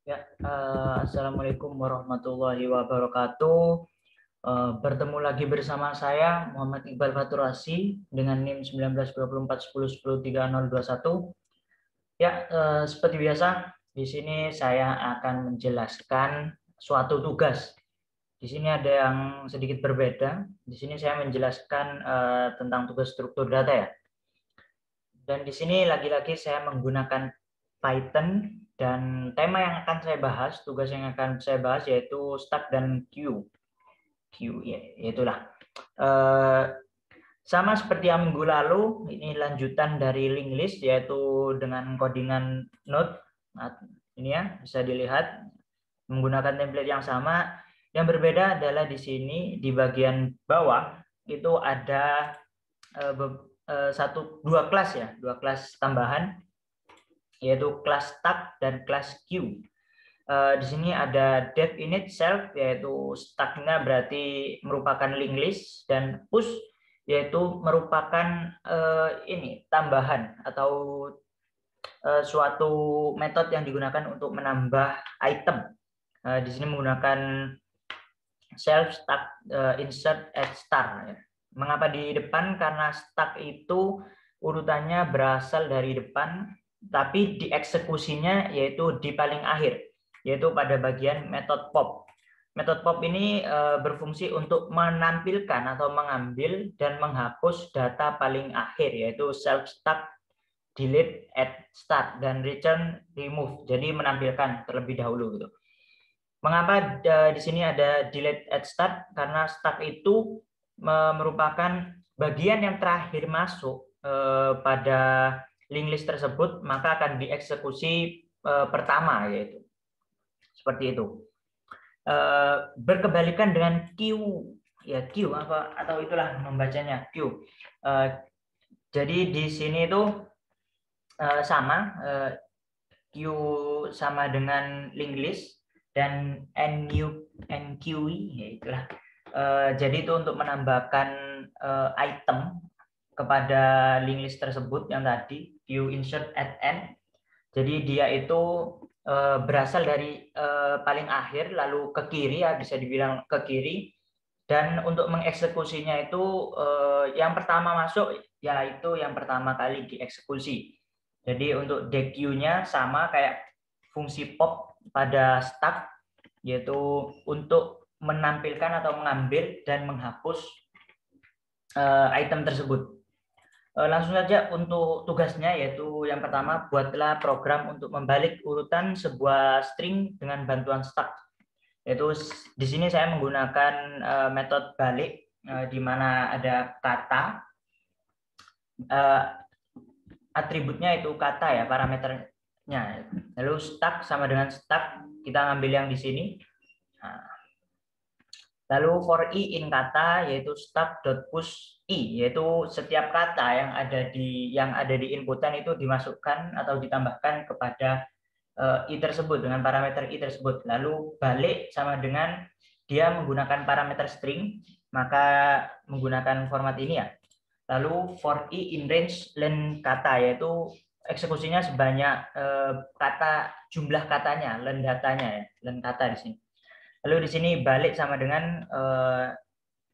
Ya, Assalamualaikum warahmatullahi wabarakatuh. Bertemu lagi bersama saya Muhammad Iqbal Faturasi dengan NIM 192410103021. Ya, seperti biasa di sini saya akan menjelaskan suatu tugas. Di sini ada yang sedikit berbeda. Di sini saya menjelaskan tentang tugas struktur data ya. Dan di sini lagi-lagi saya menggunakan Python dan tema yang akan saya bahas, tugas yang akan saya bahas yaitu stack dan queue. Queue ya, itulah. Sama seperti yang minggu lalu, ini lanjutan dari link list yaitu dengan codingan Node. Nah, ini ya bisa dilihat menggunakan template yang sama. Yang berbeda adalah di sini di bagian bawah itu ada dua kelas ya, dua kelas tambahan yaitu kelas stack dan kelas queue. Di sini ada dev init self yaitu stacknya berarti merupakan link list dan push yaitu merupakan ini tambahan atau suatu metode yang digunakan untuk menambah item. Di sini menggunakan self stack insert add star. Mengapa di depan? Karena stack itu urutannya berasal dari depan, tapi dieksekusinya yaitu di paling akhir, yaitu pada bagian method pop. Method pop ini berfungsi untuk menampilkan atau mengambil dan menghapus data paling akhir, yaitu self stack, delete, add start, dan return, remove. Jadi menampilkan terlebih dahulu gitu. Mengapa di sini ada delete at start? Karena start itu merupakan bagian yang terakhir masuk pada link list tersebut, maka akan dieksekusi pertama, yaitu seperti itu. Berkebalikan dengan queue, ya queue apa atau itulah membacanya queue. Jadi di sini itu sama, queue sama dengan link list dan NQE ya itulah. Jadi itu untuk menambahkan item kepada link list tersebut yang tadi queue insert at end. Jadi dia itu berasal dari paling akhir lalu ke kiri ya, bisa dibilang ke kiri, dan untuk mengeksekusinya itu yang pertama masuk yaitu yang pertama kali dieksekusi. Jadi untuk DQ-nya sama kayak fungsi pop pada stack, yaitu untuk menampilkan atau mengambil dan menghapus item tersebut. Langsung saja untuk tugasnya, yaitu yang pertama, buatlah program untuk membalik urutan sebuah string dengan bantuan stack. Yaitu di sini saya menggunakan metode balik, di mana ada kata, atributnya itu kata ya, parameternya. Lalu stack sama dengan stack, kita ambil yang di sini. Nah, lalu for i in kata yaitu stack.push i, yaitu setiap kata yang ada di inputan itu dimasukkan atau ditambahkan kepada i tersebut dengan parameter i tersebut. Lalu balik sama dengan dia menggunakan parameter string, maka menggunakan format ini ya. Lalu for i in range len kata, yaitu eksekusinya sebanyak kata, jumlah katanya, len datanya ya, len kata di sini. Lalu di sini balik sama dengan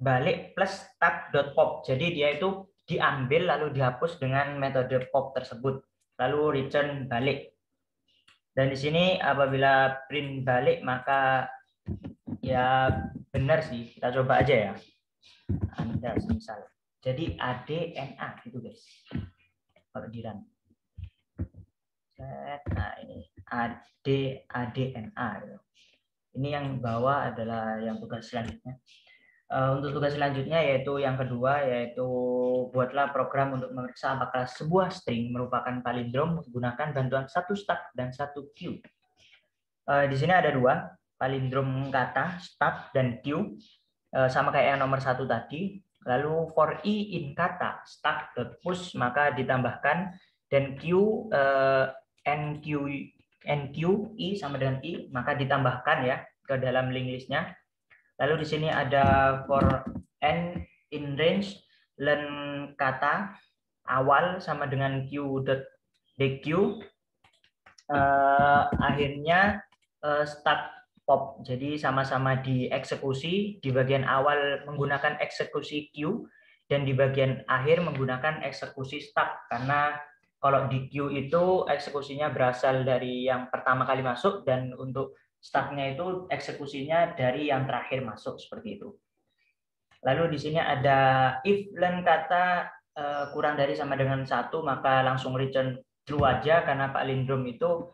balik plus tag.pop. Jadi dia itu diambil lalu dihapus dengan metode pop tersebut. Lalu return balik. Dan di sini apabila print balik maka ya benar sih, kita coba aja ya. Anda misal. Jadi ADNA gitu guys. Kalau di run. Nah ini ADNA gitu. Ini yang bawah adalah yang tugas selanjutnya. Untuk tugas selanjutnya yaitu yang kedua, yaitu buatlah program untuk memeriksa apakah sebuah string merupakan palindrom menggunakan bantuan satu stack dan satu queue. Di sini ada dua, palindrom kata stack dan queue, sama kayak yang nomor satu tadi. Lalu for i in kata stack.push maka ditambahkan, dan queue NQI sama dengan i maka ditambahkan ya ke dalam link listnya. Lalu di sini ada for n in range len kata awal sama dengan q.dq, akhirnya start pop. Jadi sama-sama dieksekusi, di bagian awal menggunakan eksekusi Q dan di bagian akhir menggunakan eksekusi start, karena kalau di Q itu eksekusinya berasal dari yang pertama kali masuk dan untuk startnya itu eksekusinya dari yang terakhir masuk, seperti itu. Lalu di sini ada if len kata kurang dari sama dengan 1, maka langsung return true aja, karena palindrom itu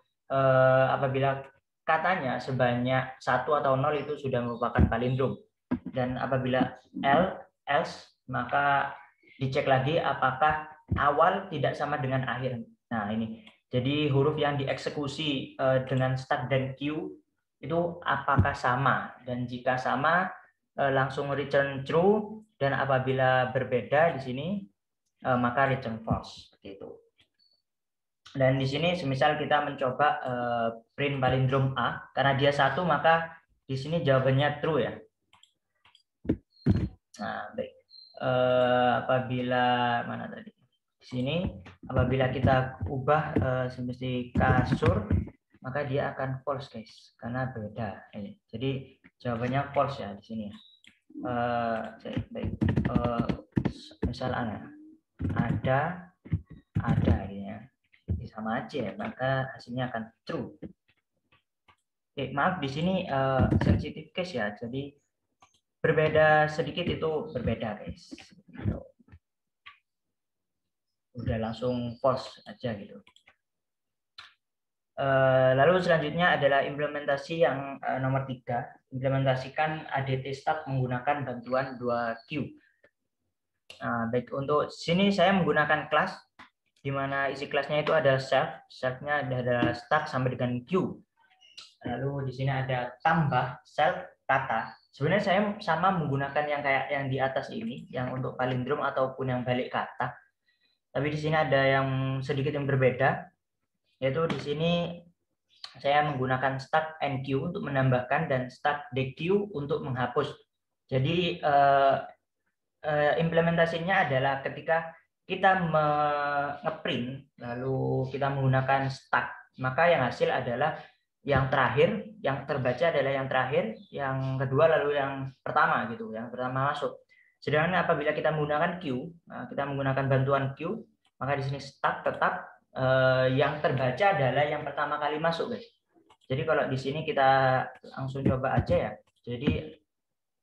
apabila katanya sebanyak 1 atau 0 itu sudah merupakan palindrom. Dan apabila else, maka dicek lagi apakah awal tidak sama dengan akhir. Nah, ini. Jadi huruf yang dieksekusi dengan start dan Q itu apakah sama, dan jika sama langsung return true, dan apabila berbeda di sini maka return false, seperti itu. Dan di sini semisal kita mencoba print palindrom A, karena dia 1 maka di sini jawabannya true ya. Nah, baik. Apabila mana tadi? Di sini apabila kita ubah seperti kasur, maka dia akan false guys, karena beda. Jadi jawabannya false ya di sini. Baik. Misal ada ya, sama aja ya, maka hasilnya akan true. Maaf di sini sensitive case ya, jadi berbeda sedikit itu berbeda guys. Udah langsung false aja gitu. Lalu selanjutnya adalah implementasi yang nomor 3, implementasikan ADT start menggunakan bantuan 2Q. Nah, baik, untuk sini saya menggunakan kelas di mana isi kelasnya itu ada self-nya ada start sampai dengan Q. Lalu di sini ada tambah self kata. Sebenarnya saya sama menggunakan yang kayak yang di atas ini, yang untuk palindrom ataupun yang balik kata. Tapi di sini ada yang sedikit yang berbeda, yaitu di sini saya menggunakan start NQ untuk menambahkan dan start DQ untuk menghapus. Jadi implementasinya adalah ketika kita ngeprint lalu kita menggunakan start, maka yang hasil adalah yang terakhir, yang terbaca adalah yang terakhir, yang kedua lalu yang pertama gitu, yang pertama masuk. Sedangkan apabila kita menggunakan Q, kita menggunakan bantuan Q, maka di sini start tetap yang terbaca adalah yang pertama kali masuk guys. Jadi kalau di sini kita langsung coba aja ya. Jadi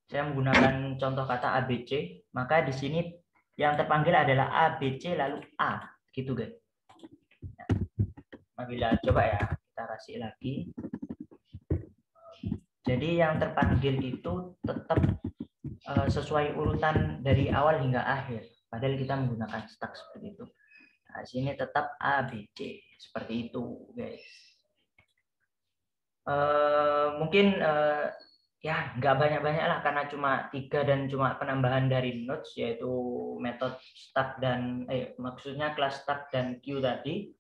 saya menggunakan contoh kata ABC, maka di sini yang terpanggil adalah ABC lalu A, gitu guys. Apabila coba ya, kita kasih lagi. Jadi yang terpanggil itu tetap sesuai urutan dari awal hingga akhir, padahal kita menggunakan start seperti itu. Nah, sini tetap ABC, seperti itu guys. Mungkin ya nggak banyak-banyak lah, karena cuma 3 dan cuma penambahan dari notes, yaitu metode start dan maksudnya kelas start dan Q tadi.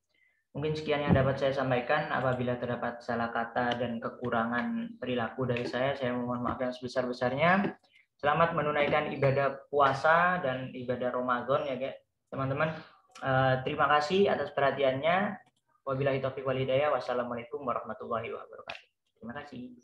Mungkin sekian yang dapat saya sampaikan. Apabila terdapat salah kata dan kekurangan perilaku dari saya mohon maaf yang sebesar-besarnya. Selamat menunaikan ibadah puasa dan ibadah Ramadan ya guys, teman-teman. Terima kasih atas perhatiannya. Wabillahi taufiq wal hidayah. Wassalamualaikum warahmatullahi wabarakatuh. Terima kasih.